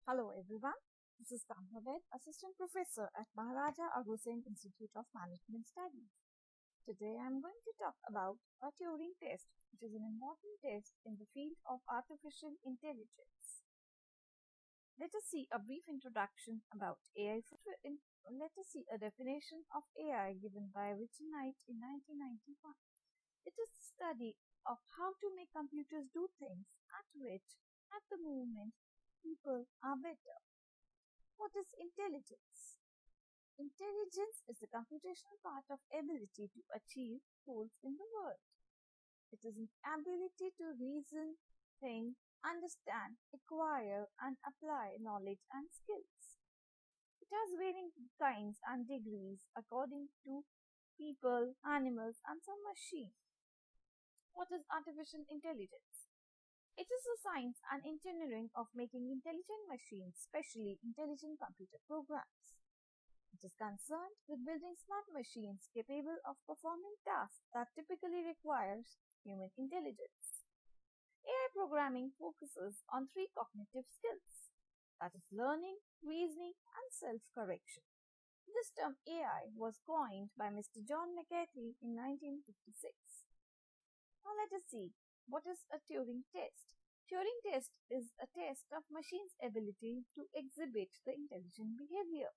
Hello everyone, this is Kamraved, Assistant Professor at Maharaja Agrosen Institute of Management Studies. Today I am going to talk about a Turing test, which is an important test in the field of artificial intelligence. Let us see a brief introduction about AI. Let us see a definition of AI given by Richard Knight in 1991. It is the study of how to make computers do things at which, at the moment, people are better. What is intelligence? Intelligence is the computational part of ability to achieve goals in the world. It is an ability to reason, think, understand, acquire, and apply knowledge and skills. It has varying kinds and degrees according to people, animals, and some machines. What is artificial intelligence? It is the science and engineering of making intelligent machines, especially intelligent computer programs. It is concerned with building smart machines capable of performing tasks that typically requires human intelligence. AI programming focuses on three cognitive skills, that is learning, reasoning, and self-correction. This term AI was coined by Mr. John McCarthy in 1956. Now let us see, what is a Turing test? Turing test is a test of machine's ability to exhibit the intelligent behavior.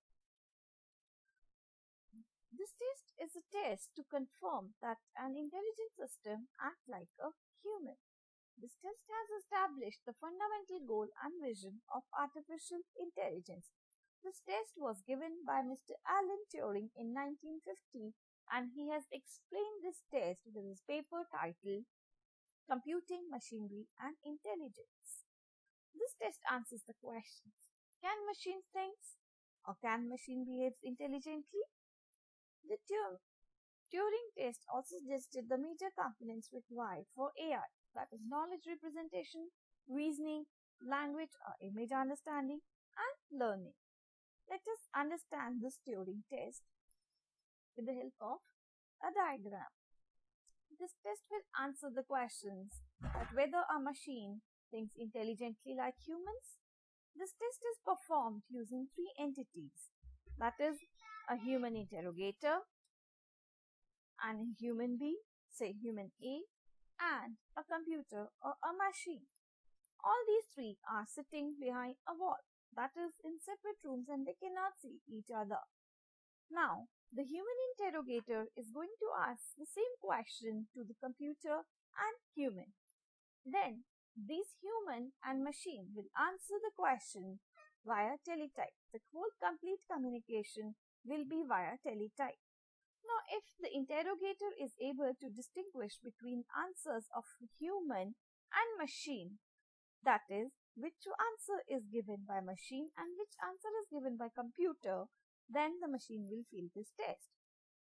This test is a test to confirm that an intelligent system acts like a human. This test has established the fundamental goal and vision of artificial intelligence. This test was given by Mr. Alan Turing in 1950, and he has explained this test with his paper titled Computing, Machinery and Intelligence. This test answers the questions: can machine think, or can machine behave intelligently? The Turing test also suggested the major components required for AI, that is knowledge representation, reasoning, language or image understanding, and learning. Let us understand this Turing test with the help of a diagram. This test will answer the questions that whether a machine thinks intelligently like humans. This test is performed using three entities, that is a human interrogator, and a human being, say human A, and a computer or a machine. All these three are sitting behind a wall, that is in separate rooms, and they cannot see each other. Now, the human interrogator is going to ask the same question to the computer and human. Then, these human and machine will answer the question via teletype. The whole complete communication will be via teletype. Now, if the interrogator is able to distinguish between answers of human and machine, that is, which answer is given by machine and which answer is given by computer, then the machine will fail this test.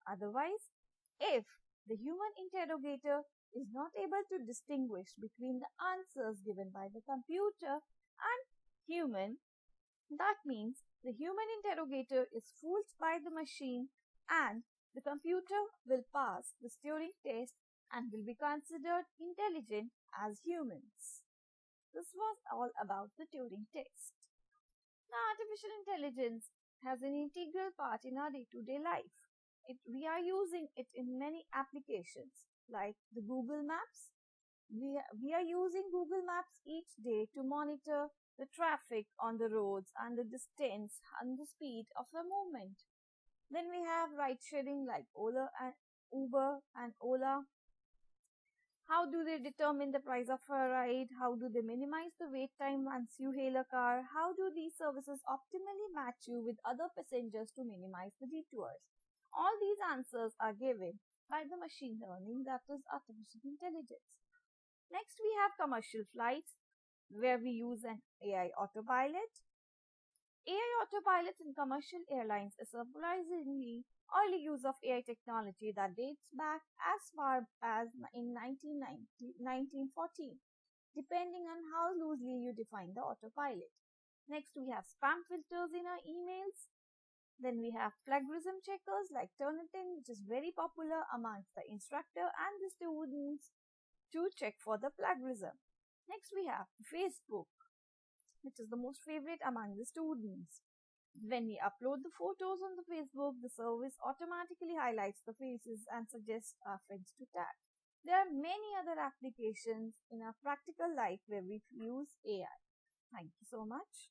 Otherwise, if the human interrogator is not able to distinguish between the answers given by the computer and human, that means the human interrogator is fooled by the machine and the computer will pass the Turing test and will be considered intelligent as humans. This was all about the Turing test. Now, artificial intelligence has an integral part in our day-to-day life. We are using it in many applications like the Google Maps. We are using Google Maps each day to monitor the traffic on the roads and the distance and the speed of the movement. Then we have ride sharing like Uber and Ola. How do they determine the price of a ride? How do they minimize the wait time once you hail a car? How do these services optimally match you with other passengers to minimize the detours? All these answers are given by the machine learning, that is artificial intelligence. Next, we have commercial flights where we use an AI autopilot. AI autopilots in commercial airlines is a surprisingly early use of AI technology that dates back as far as in 1914, depending on how loosely you define the autopilot. Next, we have spam filters in our emails. Then we have plagiarism checkers like Turnitin, which is very popular amongst the instructor and the students to check for the plagiarism. Next, we have Facebook. which is the most favorite among the students. When we upload the photos on the Facebook, the service automatically highlights the faces and suggests our friends to tag. There are many other applications in our practical life where we use AI. Thank you so much.